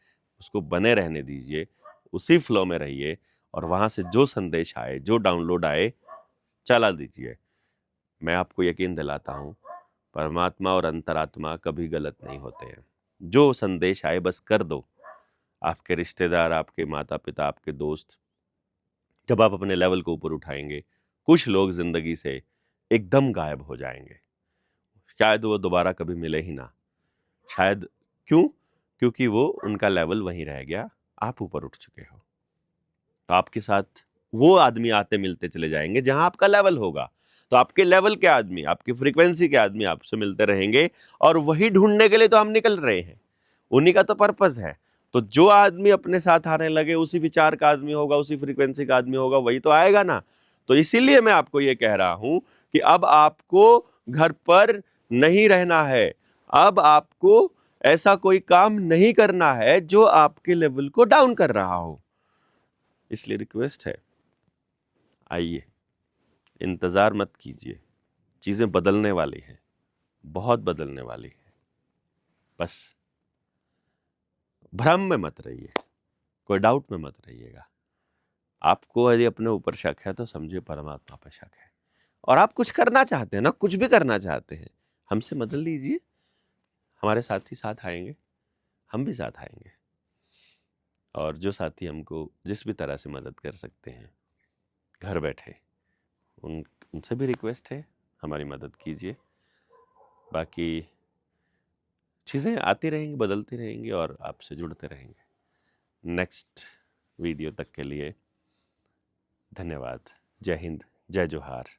Speaker 1: उसको बने रहने दीजिए, उसी फ्लो में रहिए, और वहां से जो संदेश आए, जो डाउनलोड आए, चला दीजिए। मैं आपको यकीन दिलाता हूं, परमात्मा और अंतरात्मा कभी गलत नहीं होते हैं। जो संदेश आए बस कर दो। आपके रिश्तेदार, आपके माता पिता, आपके दोस्त, जब आप अपने लेवल को ऊपर उठाएंगे, कुछ लोग जिंदगी से एकदम गायब हो जाएंगे, शायद वो दोबारा कभी मिले ही ना। शायद क्यों? क्योंकि वो उनका लेवल वहीं रह गया, आप ऊपर उठ चुके हो। तो आपके साथ वो आदमी आते मिलते चले जाएंगे जहां आपका लेवल होगा। तो आपके लेवल के आदमी, आपकी फ्रीक्वेंसी के आदमी आपसे मिलते रहेंगे, और वही ढूंढने के लिए तो हम निकल रहे हैं, उन्हीं का तो पर्पस है। तो जो आदमी अपने साथ आने लगे, उसी विचार का आदमी होगा, उसी फ्रीक्वेंसी का आदमी होगा, वही तो आएगा ना। तो इसीलिए मैं आपको ये कह रहा हूं कि अब आपको घर पर नहीं रहना है, अब आपको ऐसा कोई काम नहीं करना है जो आपके लेवल को डाउन कर रहा हो। इसलिए रिक्वेस्ट है, आइए, इंतजार मत कीजिए, चीजें बदलने वाली हैं, बहुत बदलने वाली है। बस भ्रम में मत रहिए, कोई डाउट में मत रहिएगा। आपको यदि अपने ऊपर शक है तो समझिए परमात्मा पर शक है। और आप कुछ करना चाहते हैं ना, कुछ भी करना चाहते हैं, हमसे मदद लीजिए, हमारे साथी साथ आएंगे, हम भी साथ आएंगे। और जो साथी हमको जिस भी तरह से मदद कर सकते हैं घर बैठे, उनसे भी रिक्वेस्ट है, हमारी मदद कीजिए। बाकी चीज़ें आती रहेंगी, बदलती रहेंगी, और आपसे जुड़ते रहेंगे। नेक्स्ट वीडियो तक के लिए धन्यवाद। जय हिंद, जय जोहार।